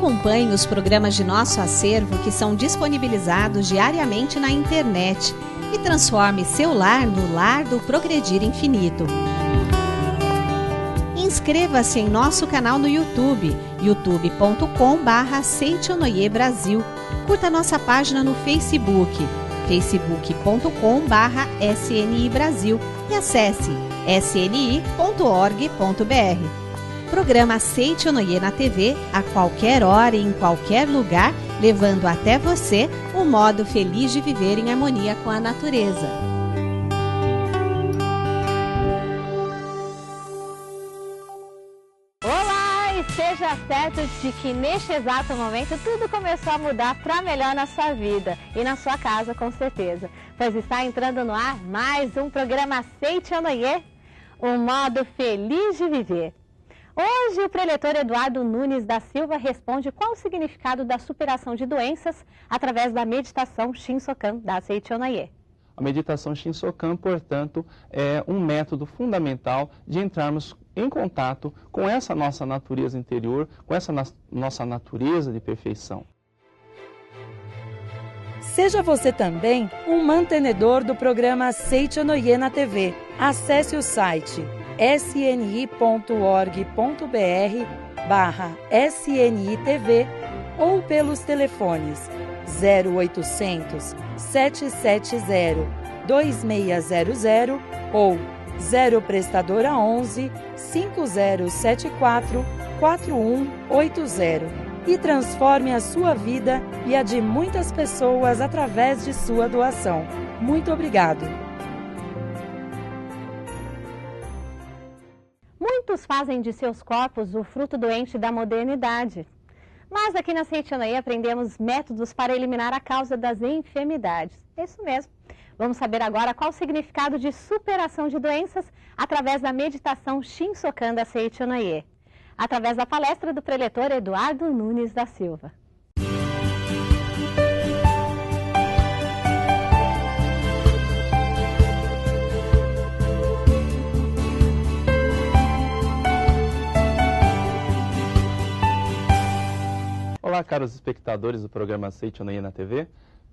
Acompanhe os programas de nosso acervo que são disponibilizados diariamente na internet e transforme seu lar no lar do Progredir Infinito. Inscreva-se em nosso canal no YouTube, youtube.com/Seitonoi Brasil. Curta nossa página no Facebook, facebook.com/SNI Brasil e acesse sni.org.br. Programa Seitonoi na TV, a qualquer hora e em qualquer lugar, levando até você o modo feliz de viver em harmonia com a natureza. Olá, e seja certo de que neste exato momento tudo começou a mudar para melhor na sua vida e na sua casa, com certeza. Pois está entrando no ar mais um programa Seitonoi, o modo feliz de viver. Hoje, o preletor Eduardo Nunes da Silva responde qual o significado da superação de doenças através da meditação Shinsokan da Seitonoi. A meditação Shinsokan, portanto, é um método fundamental de entrarmos em contato com essa nossa natureza interior, com essa nossa natureza de perfeição. Seja você também um mantenedor do programa Seitonoi na TV. Acesse o site sni.org.br/SNITV ou pelos telefones 0800 770 2600 ou 0 prestadora 11 5074 4180 e transforme a sua vida e a de muitas pessoas através de sua doação. Muito obrigado. Muitos fazem de seus corpos o fruto doente da modernidade. Mas aqui na Seitonoi aprendemos métodos para eliminar a causa das enfermidades. É isso mesmo. Vamos saber agora qual o significado de superação de doenças através da meditação Shinsokan da Seitonoi, através da palestra do preletor Eduardo Nunes da Silva. Olá, caros espectadores do programa Seitonoi na TV.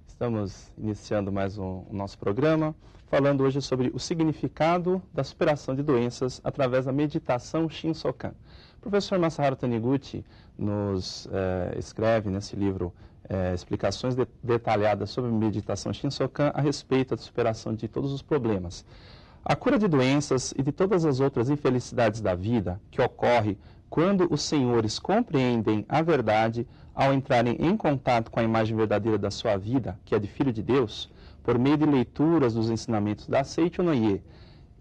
Estamos iniciando mais o nosso programa, falando hoje sobre o significado da superação de doenças através da meditação Shinsokan. O professor Masaharu Taniguchi nos escreve nesse livro explicações detalhadas sobre meditação Shinsokan a respeito da superação de todos os problemas. A cura de doenças e de todas as outras infelicidades da vida que ocorre quando os senhores compreendem a verdade ao entrarem em contato com a imagem verdadeira da sua vida, que é de Filho de Deus, por meio de leituras dos ensinamentos da Seitonoi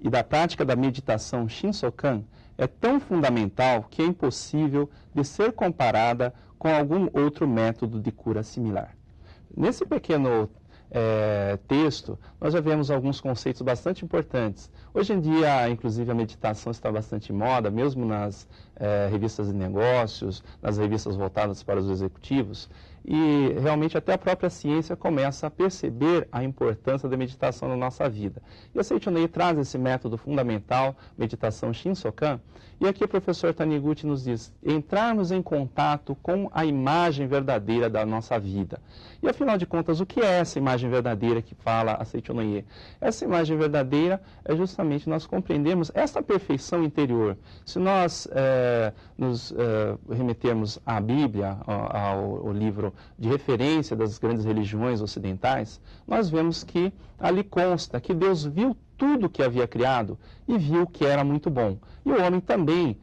e da prática da meditação Shinsokan, é tão fundamental que é impossível de ser comparada com algum outro método de cura similar. Nesse pequeno texto, nós já vemos alguns conceitos bastante importantes. Hoje em dia, inclusive, a meditação está bastante em moda, mesmo nas revistas de negócios, nas revistas voltadas para os executivos, e realmente até a própria ciência começa a perceber a importância da meditação na nossa vida. E a Seitonoi traz esse método fundamental, meditação Shinsokan, e aqui o professor Taniguchi nos diz, entrarmos em contato com a imagem verdadeira da nossa vida. E afinal de contas, o que é essa imagem verdadeira que fala a Seitonoi? Essa imagem verdadeira é justamente nós compreendemos essa perfeição interior. Se nós nos remetermos à Bíblia, ao livro de referência das grandes religiões ocidentais, nós vemos que ali consta que Deus viu tudo que havia criado e viu que era muito bom. E o homem também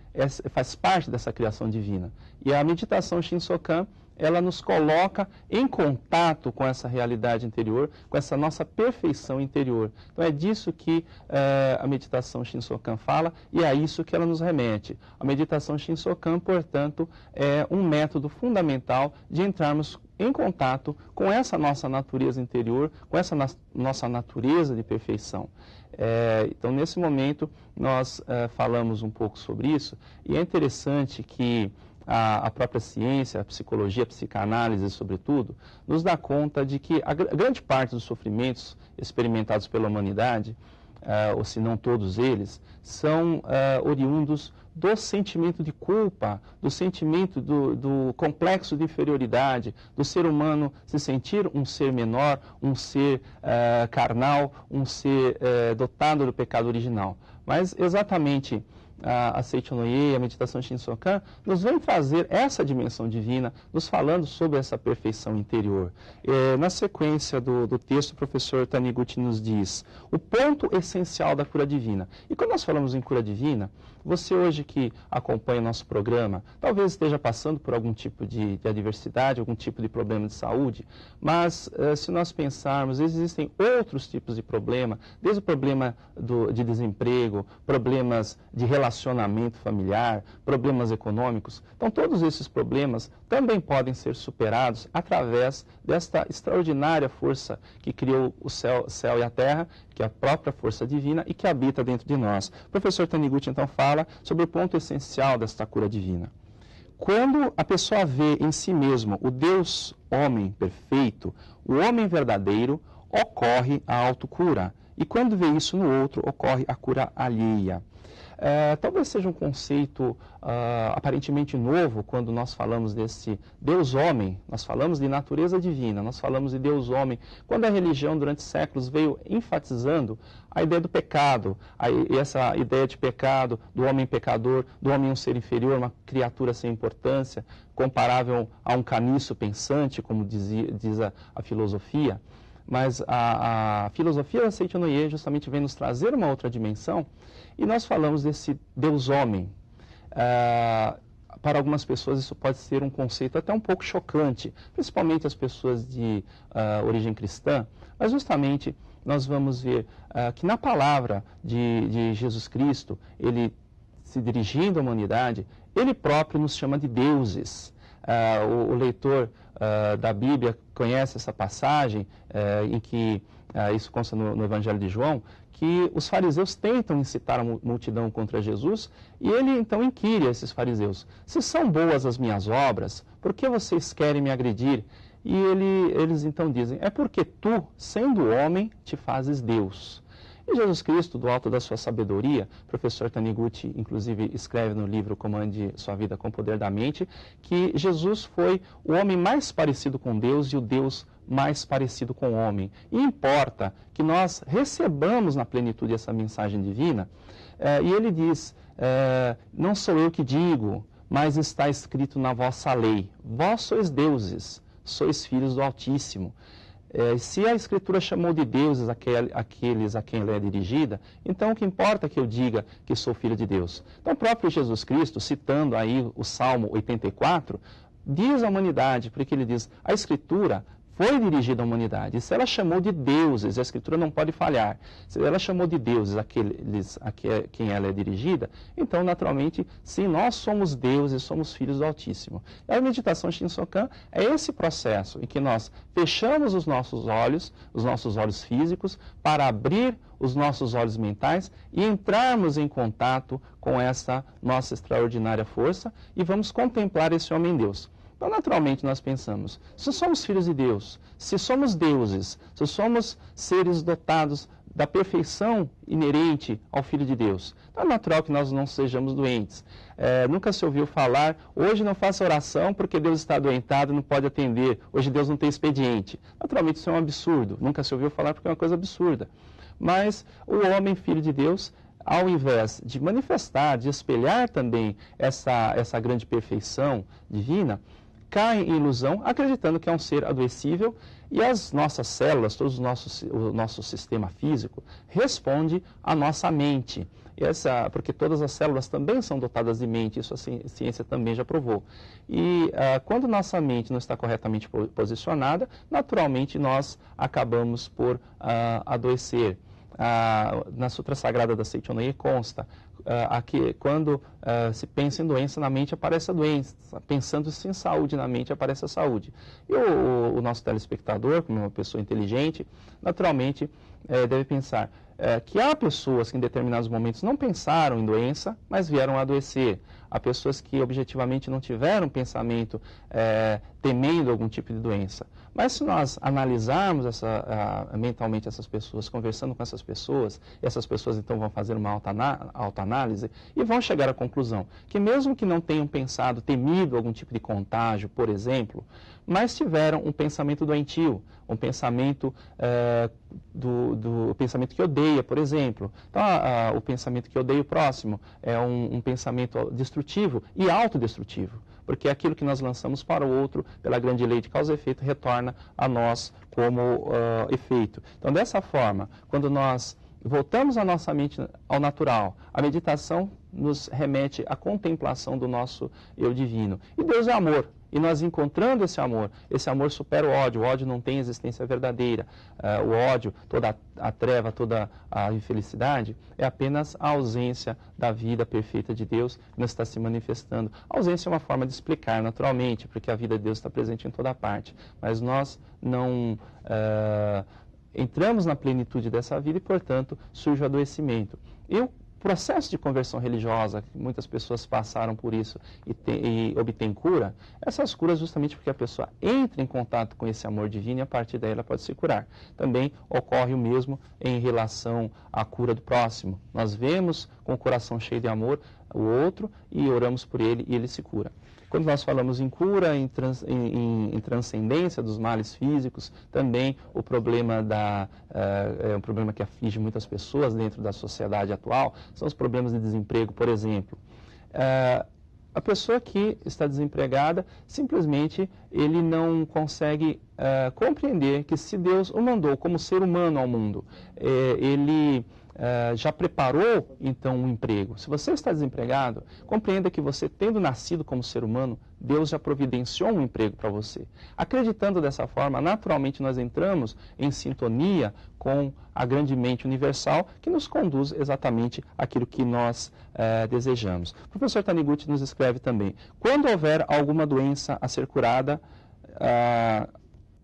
faz parte dessa criação divina. E a meditação Shinsokan, ela nos coloca em contato com essa realidade interior, com essa nossa perfeição interior. Então é disso que a meditação Shinsokan fala e é a isso que ela nos remete. A meditação Shinsokan, portanto, é um método fundamental de entrarmos em contato com essa nossa natureza interior, com essa nossa natureza de perfeição. Então, nesse momento, nós falamos um pouco sobre isso e é interessante que a própria ciência, a psicologia, a psicanálise, sobretudo, nos dá conta de que a grande parte dos sofrimentos experimentados pela humanidade ou se não todos eles, são oriundos do sentimento de culpa, do sentimento do complexo de inferioridade, do ser humano se sentir um ser menor, um ser carnal, um ser dotado do pecado original. Mas exatamente a Seicho Noye, a meditação Shinsokan, nos vem trazer essa dimensão divina, nos falando sobre essa perfeição interior. Na sequência do texto, o professor Taniguchi nos diz o ponto essencial da cura divina. E quando nós falamos em cura divina, você hoje que acompanha o nosso programa, talvez esteja passando por algum tipo de adversidade, algum tipo de problema de saúde, mas se nós pensarmos, existem outros tipos de problema, desde o problema de desemprego, problemas de relacionamento familiar, problemas econômicos. Então, todos esses problemas também podem ser superados através desta extraordinária força que criou o céu e a terra, que é a própria força divina e que habita dentro de nós. O professor Taniguchi, então, fala sobre o ponto essencial desta cura divina. Quando a pessoa vê em si mesmo o Deus homem perfeito, o homem verdadeiro, ocorre a autocura. E quando vê isso no outro, ocorre a cura alheia. Talvez seja um conceito aparentemente novo quando nós falamos desse Deus-homem, nós falamos de natureza divina, nós falamos de Deus-homem, quando a religião durante séculos veio enfatizando a ideia do pecado, essa ideia de pecado, do homem pecador, do homem um ser inferior, uma criatura sem importância, comparável a um caniço pensante, como diz a filosofia. Mas a filosofia da Seicho Noye justamente vem nos trazer uma outra dimensão, e nós falamos desse Deus-homem. Para algumas pessoas isso pode ser um conceito até um pouco chocante, principalmente as pessoas de origem cristã, mas justamente nós vamos ver que na palavra de Jesus Cristo, ele se dirigindo à humanidade, ele próprio nos chama de deuses. O leitor da Bíblia conhece essa passagem em que, isso consta no Evangelho de João, que os fariseus tentam incitar a multidão contra Jesus, e ele então inquire a esses fariseus: se são boas as minhas obras, por que vocês querem me agredir? E eles então dizem: é porque tu, sendo homem, te fazes Deus. E Jesus Cristo, do alto da sua sabedoria, o professor Taniguchi, inclusive, escreve no livro Comande Sua Vida com o Poder da Mente, que Jesus foi o homem mais parecido com Deus e o Deus mais parecido com o homem. E importa que nós recebamos na plenitude essa mensagem divina. E ele diz: não sou eu que digo, mas está escrito na vossa lei. Vós sois deuses, sois filhos do Altíssimo. Se a Escritura chamou de deuses aqueles a quem ela é dirigida, então o que importa é que eu diga que sou filho de Deus. Então o próprio Jesus Cristo, citando aí o Salmo 84, diz à humanidade, porque ele diz: a Escritura foi dirigida à humanidade. E se ela chamou de deuses, a Escritura não pode falhar, se ela chamou de deuses aqueles a quem ela é dirigida, então, naturalmente, sim, nós somos deuses, somos filhos do Altíssimo. E a meditação Shinsokan é esse processo em que nós fechamos os nossos olhos físicos, para abrir os nossos olhos mentais e entrarmos em contato com essa nossa extraordinária força e vamos contemplar esse homem-deus. Então, naturalmente, nós pensamos: se somos filhos de Deus, se somos deuses, se somos seres dotados da perfeição inerente ao Filho de Deus, então é natural que nós não sejamos doentes. Nunca se ouviu falar: hoje não faça oração porque Deus está adoentado e não pode atender, hoje Deus não tem expediente. Naturalmente, isso é um absurdo, nunca se ouviu falar porque é uma coisa absurda. Mas o homem, filho de Deus, ao invés de manifestar, de espelhar também essa grande perfeição divina, cai em ilusão, acreditando que é um ser adoecível, e as nossas células, o nosso sistema físico, responde à nossa mente. Porque todas as células também são dotadas de mente, isso a ciência também já provou. E quando nossa mente não está corretamente posicionada, naturalmente nós acabamos por adoecer. Na Sutra Sagrada da Seicho Noye consta que quando se pensa em doença, na mente aparece a doença, pensando-se em saúde, na mente aparece a saúde. E o nosso telespectador, como uma pessoa inteligente, naturalmente deve pensar que há pessoas que em determinados momentos não pensaram em doença, mas vieram a adoecer. Há pessoas que objetivamente não tiveram pensamento temendo algum tipo de doença. Mas se nós analisarmos mentalmente essas pessoas, conversando com essas pessoas então vão fazer uma autoanálise e vão chegar à conclusão que mesmo que não tenham pensado, temido algum tipo de contágio, por exemplo, mas tiveram um pensamento doentio, um pensamento do pensamento que odeia, por exemplo. Então, o pensamento que odeia o próximo é um pensamento destrutivo e autodestrutivo, porque aquilo que nós lançamos para o outro, pela grande lei de causa e efeito, retorna a nós como efeito. Então, dessa forma, quando nós voltamos a nossa mente ao natural, a meditação nos remete à contemplação do nosso eu divino. E Deus é amor. E nós encontrando esse amor supera o ódio não tem existência verdadeira. O ódio, toda a treva, toda a infelicidade, é apenas a ausência da vida perfeita de Deus que não está se manifestando. A ausência é uma forma de explicar, naturalmente, porque a vida de Deus está presente em toda parte. Mas nós não entramos na plenitude dessa vida e, portanto, surge o adoecimento. O processo de conversão religiosa, que muitas pessoas passaram por isso e obtêm cura, essas curas justamente porque a pessoa entra em contato com esse amor divino e a partir daí ela pode se curar. Também ocorre o mesmo em relação à cura do próximo. Nós vemos com o coração cheio de amor o outro e oramos por ele e ele se cura. Quando nós falamos em cura, em transcendência dos males físicos, também o problema é um problema que aflige muitas pessoas dentro da sociedade atual, são os problemas de desemprego, por exemplo. A pessoa que está desempregada, simplesmente ele não consegue compreender que se Deus o mandou como ser humano ao mundo, ele já preparou, então, um emprego. Se você está desempregado, compreenda que você, tendo nascido como ser humano, Deus já providenciou um emprego para você. Acreditando dessa forma, naturalmente nós entramos em sintonia com a grande mente universal que nos conduz exatamente àquilo que nós desejamos. O professor Taniguchi nos escreve também: quando houver alguma doença a ser curada,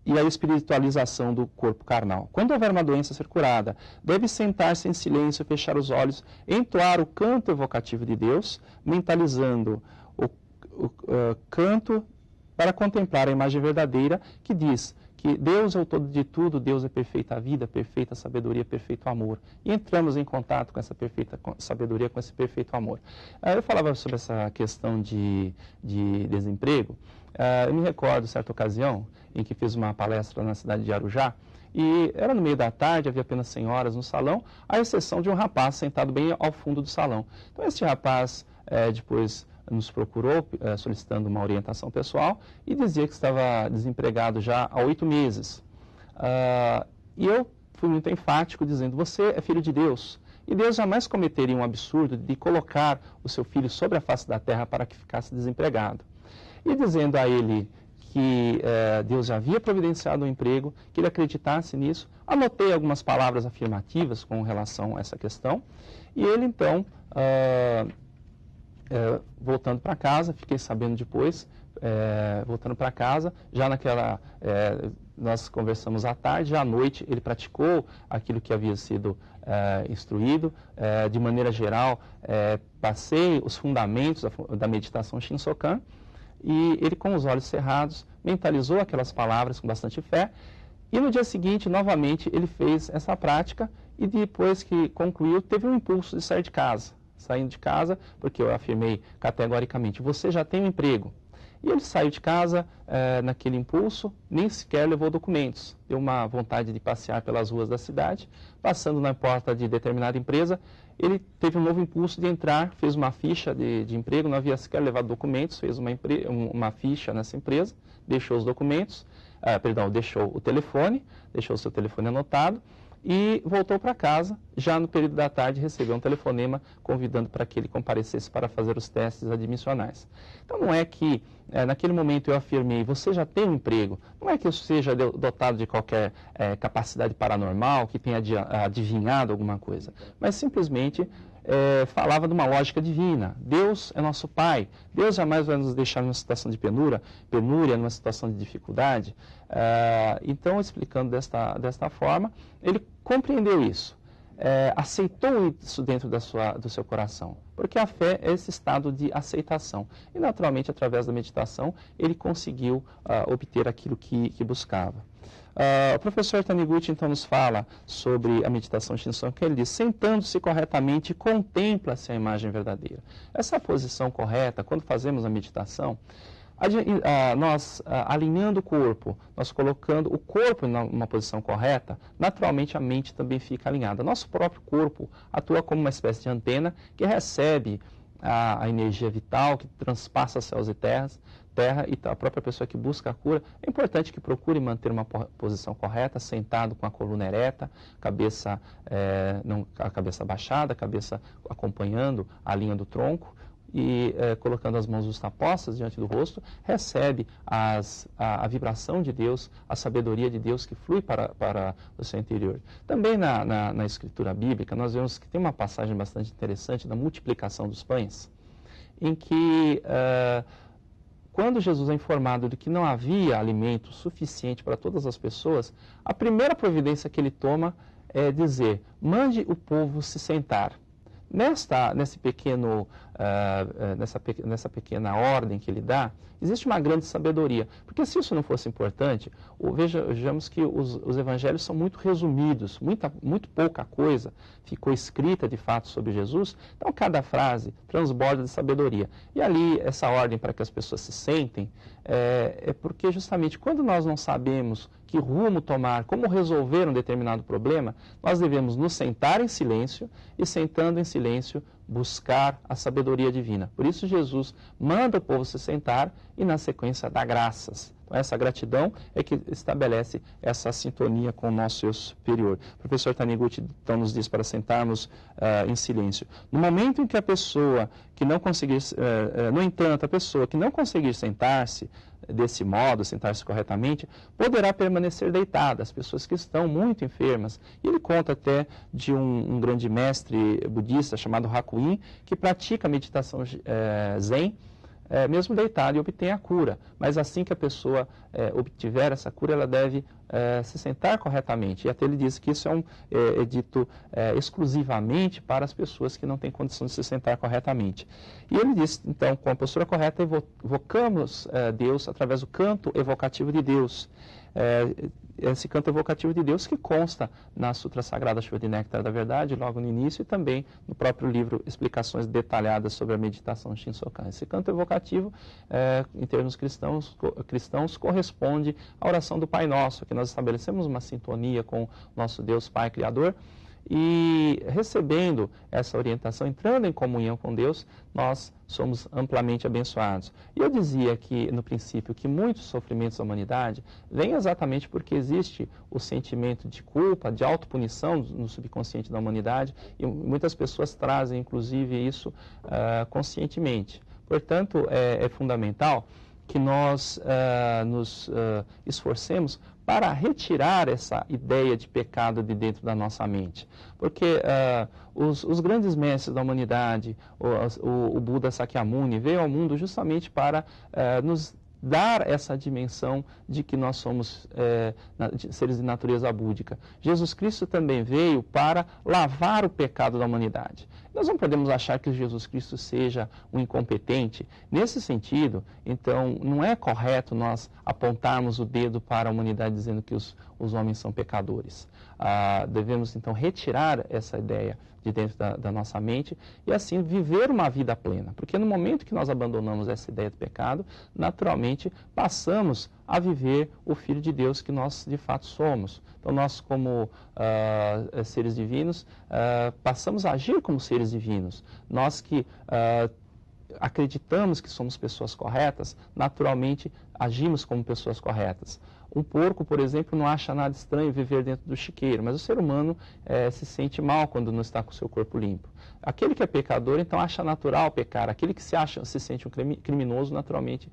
e a espiritualização do corpo carnal. Quando houver uma doença a ser curada, deve sentar-se em silêncio, fechar os olhos, entoar o canto evocativo de Deus, mentalizando o canto para contemplar a imagem verdadeira que diz que Deus é o todo de tudo, Deus é perfeita vida, perfeita sabedoria, perfeito amor. E entramos em contato com essa perfeita sabedoria, com esse perfeito amor. Eu falava sobre essa questão de desemprego. Eu me recordo, certa ocasião, em que fiz uma palestra na cidade de Arujá, e era no meio da tarde, havia apenas senhoras no salão, à exceção de um rapaz sentado bem ao fundo do salão. Então, esse rapaz depois nos procurou, solicitando uma orientação pessoal, e dizia que estava desempregado já há 8 meses. E eu fui muito enfático, dizendo: você é filho de Deus, e Deus jamais cometeria um absurdo de colocar o seu filho sobre a face da terra para que ficasse desempregado. E dizendo a ele que Deus já havia providenciado um emprego, que ele acreditasse nisso, anotei algumas palavras afirmativas com relação a essa questão, e ele então, voltando para casa, fiquei sabendo depois, voltando para casa, já nós conversamos à tarde, já à noite ele praticou aquilo que havia sido instruído. De maneira geral, passei os fundamentos da meditação Shinsokan, e ele, com os olhos cerrados, mentalizou aquelas palavras com bastante fé, e no dia seguinte, novamente, ele fez essa prática, e depois que concluiu, teve um impulso de sair de casa. Saindo de casa, porque eu afirmei categoricamente: você já tem um emprego. E ele saiu de casa naquele impulso, nem sequer levou documentos. Deu uma vontade de passear pelas ruas da cidade, passando na porta de determinada empresa, ele teve um novo impulso de entrar, fez uma ficha de emprego, não havia sequer levado documentos, fez uma ficha nessa empresa, deixou os documentos, deixou o telefone, deixou o seu telefone anotado, e voltou para casa. Já no período da tarde recebeu um telefonema convidando para que ele comparecesse para fazer os testes admissionais. Então não é que naquele momento eu afirmei: você já tem um emprego. Não é que eu seja dotado de qualquer capacidade paranormal, que tenha adivinhado alguma coisa, mas simplesmente falava de uma lógica divina. Deus é nosso Pai. Deus jamais vai nos deixar numa situação de penúria, numa situação de dificuldade. Então, explicando desta forma, ele compreendeu isso. Aceitou isso dentro do seu coração, porque a fé é esse estado de aceitação. E, naturalmente, através da meditação, ele conseguiu obter aquilo que buscava. O professor Taniguchi, então, nos fala sobre a meditação Shinson, que ele diz: sentando-se corretamente, contempla-se a imagem verdadeira. Essa é a posição correta. Quando fazemos a meditação, nós alinhando o corpo, nós colocando o corpo numa posição correta, naturalmente a mente também fica alinhada. Nosso próprio corpo atua como uma espécie de antena que recebe a energia vital, que transpassa céus e terra, e a própria pessoa que busca a cura, é importante que procure manter uma posição correta, sentado com a coluna ereta, a cabeça baixada, a cabeça acompanhando a linha do tronco, e colocando as mãos justapostas diante do rosto, recebe a vibração de Deus, a sabedoria de Deus que flui para o seu interior. Também na escritura bíblica, nós vemos que tem uma passagem bastante interessante da multiplicação dos pães, em que quando Jesus é informado de que não havia alimento suficiente para todas as pessoas, a primeira providência que ele toma é dizer: mande o povo se sentar. Nessa pequena ordem que ele dá, existe uma grande sabedoria. Porque se isso não fosse importante, vejamos que os evangelhos são muito resumidos, muito pouca coisa ficou escrita de fato sobre Jesus, então cada frase transborda de sabedoria. E ali, essa ordem para que as pessoas se sentem, é porque justamente quando nós não sabemos que rumo tomar, como resolver um determinado problema, nós devemos nos sentar em silêncio e, sentando em silêncio, buscar a sabedoria divina. Por isso Jesus manda o povo se sentar e, na sequência, dá graças. Então, essa gratidão é que estabelece essa sintonia com o nosso eu superior. O professor Taniguchi então nos diz para sentarmos em silêncio. No momento em que a pessoa que não conseguir, no entanto, a pessoa que não conseguir sentar-se desse modo, sentar-se corretamente, poderá permanecer deitada. As pessoas que estão muito enfermas. E ele conta até de um grande mestre budista chamado Hakuin, que pratica a meditação Zen, mesmo deitado, e obtém a cura. Mas assim que a pessoa obtiver essa cura, ela deve se sentar corretamente. E até ele diz que isso é dito exclusivamente para as pessoas que não têm condição de se sentar corretamente. E ele diz, então, com a postura correta, evocamos Deus através do canto evocativo de Deus. Esse canto evocativo de Deus que consta na Sutra Sagrada Chuva de Néctar da Verdade, logo no início, e também no próprio livro Explicações Detalhadas sobre a Meditação Shinsokan. Esse canto evocativo, em termos cristãos, corresponde à oração do Pai Nosso, que nós estabelecemos uma sintonia com o nosso Deus Pai Criador, e recebendo essa orientação, entrando em comunhão com Deus, nós somos amplamente abençoados. E eu dizia que, no princípio, que muitos sofrimentos da humanidade vêm exatamente porque existe o sentimento de culpa, de autopunição no subconsciente da humanidade, e muitas pessoas trazem, inclusive, isso conscientemente. Portanto, é fundamental que nós nos esforcemos para retirar essa ideia de pecado de dentro da nossa mente. Porque os grandes mestres da humanidade, o Buda Sakyamuni, veio ao mundo justamente para nos dar essa dimensão de que nós somos seres de natureza búdica. Jesus Cristo também veio para lavar o pecado da humanidade. Nós não podemos achar que Jesus Cristo seja um incompetente. Nesse sentido, então, não é correto nós apontarmos o dedo para a humanidade dizendo que os homens são pecadores. Devemos, então, retirar essa ideia de dentro da nossa mente e, assim, viver uma vida plena. Porque no momento que nós abandonamos essa ideia do pecado, naturalmente, passamos a viver o Filho de Deus que nós, de fato, somos. Então, nós, como seres divinos, passamos a agir como seres divinos. Nós que acreditamos que somos pessoas corretas, naturalmente, agimos como pessoas corretas. Um porco, por exemplo, não acha nada estranho viver dentro do chiqueiro, mas o ser humano se sente mal quando não está com o seu corpo limpo. Aquele que é pecador, então, acha natural pecar. Aquele que se sente um criminoso, naturalmente,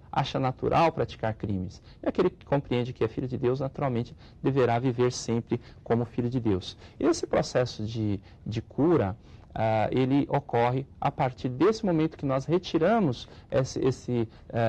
acha natural praticar crimes. E aquele que compreende que é filho de Deus, naturalmente, deverá viver sempre como filho de Deus. E esse processo de cura, ele ocorre a partir desse momento que nós retiramos esse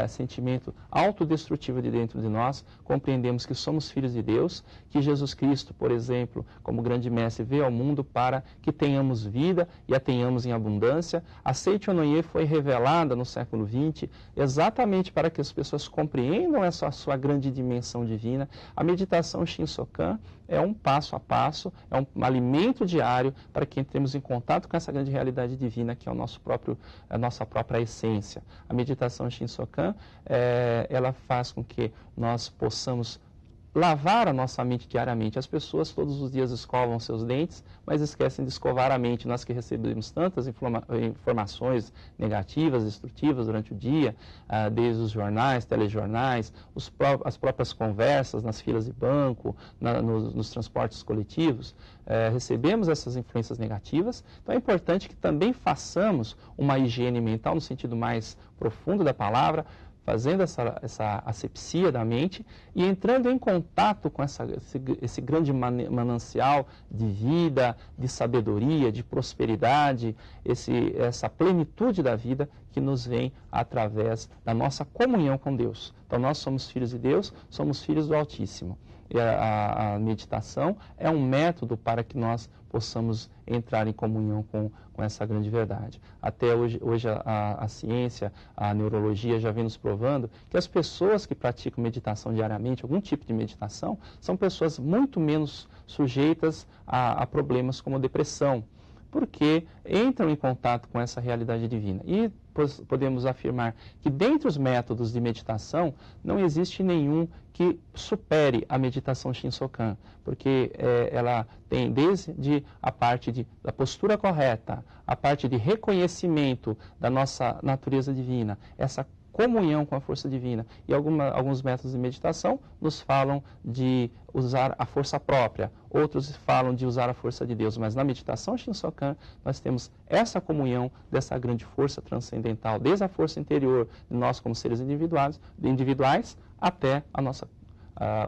sentimento autodestrutivo de dentro de nós, compreendemos que somos filhos de Deus, que Jesus Cristo, por exemplo, como grande mestre, veio ao mundo para que tenhamos vida e a tenhamos em abundância. A Seichonoye foi revelada no século XX exatamente para que as pessoas compreendam essa sua grande dimensão divina. A meditação Shinsokan é um passo a passo, é um alimento diário para que entremos em contato com essa grande realidade divina que é a nossa própria essência. A meditação Shinsokan, ela faz com que nós possamos lavar a nossa mente diariamente. As pessoas todos os dias escovam seus dentes, mas esquecem de escovar a mente. Nós que recebemos tantas informações negativas, destrutivas durante o dia, desde os jornais, telejornais, as próprias conversas nas filas de banco, nos transportes coletivos, recebemos essas influências negativas. Então é importante que também façamos uma higiene mental no sentido mais profundo da palavra, fazendo essa asepsia da mente e entrando em contato com esse grande manancial de vida, de sabedoria, de prosperidade, essa plenitude da vida que nos vem através da nossa comunhão com Deus. Então nós somos filhos de Deus, somos filhos do Altíssimo. E a meditação é um método para que nós possamos entrar em comunhão com essa grande verdade. Até hoje a ciência, a neurologia já vem nos provando que as pessoas que praticam meditação diariamente, algum tipo de meditação, são pessoas muito menos sujeitas a problemas como depressão, porque entram em contato com essa realidade divina. E podemos afirmar que dentre os métodos de meditação não existe nenhum que supere a meditação Shinsokan, porque ela tem desde a parte da postura correta, a parte de reconhecimento da nossa natureza divina, essa comunhão com a força divina. E alguns métodos de meditação nos falam de usar a força própria, outros falam de usar a força de Deus, mas na meditação Shinsokan nós temos essa comunhão dessa grande força transcendental, desde a força interior de nós como seres individuais até a nossa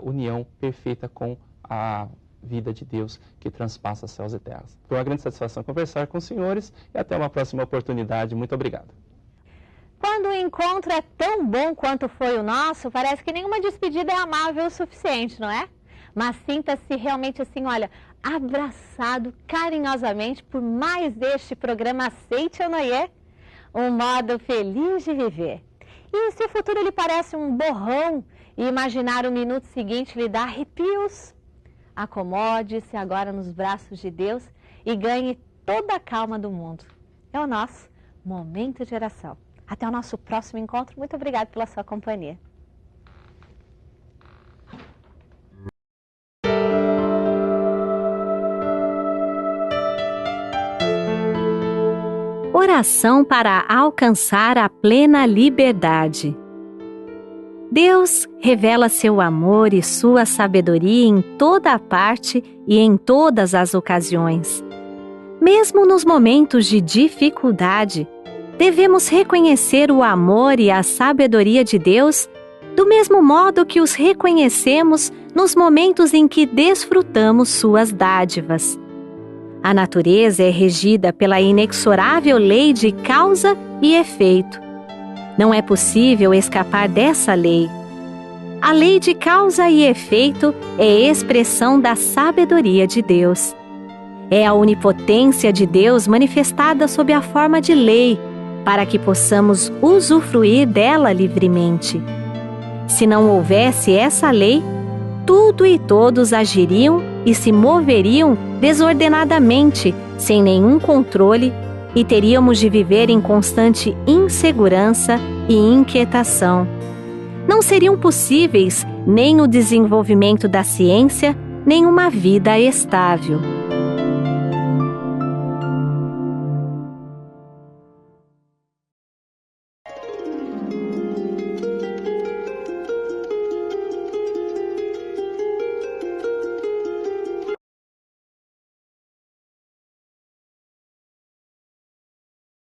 união perfeita com a vida de Deus que transpassa céus e terras. Foi uma grande satisfação conversar com os senhores e até uma próxima oportunidade. Muito obrigado. Quando o encontro é tão bom quanto foi o nosso, parece que nenhuma despedida é amável o suficiente, não é? Mas sinta-se realmente assim, olha, abraçado carinhosamente por mais este programa Seichonoye, um modo feliz de viver. E se o futuro lhe parece um borrão e imaginar o minuto seguinte lhe dá arrepios, acomode-se agora nos braços de Deus e ganhe toda a calma do mundo. É o nosso Momento de Oração. Até o nosso próximo encontro. Muito obrigada pela sua companhia. Oração para alcançar a plena liberdade. Deus revela seu amor e sua sabedoria em toda a parte e em todas as ocasiões. Mesmo nos momentos de dificuldade, devemos reconhecer o amor e a sabedoria de Deus do mesmo modo que os reconhecemos nos momentos em que desfrutamos suas dádivas. A natureza é regida pela inexorável lei de causa e efeito. Não é possível escapar dessa lei. A lei de causa e efeito é expressão da sabedoria de Deus. É a onipotência de Deus manifestada sob a forma de lei, para que possamos usufruir dela livremente. Se não houvesse essa lei, tudo e todos agiriam e se moveriam desordenadamente, sem nenhum controle, e teríamos de viver em constante insegurança e inquietação. Não seriam possíveis nem o desenvolvimento da ciência, nem uma vida estável.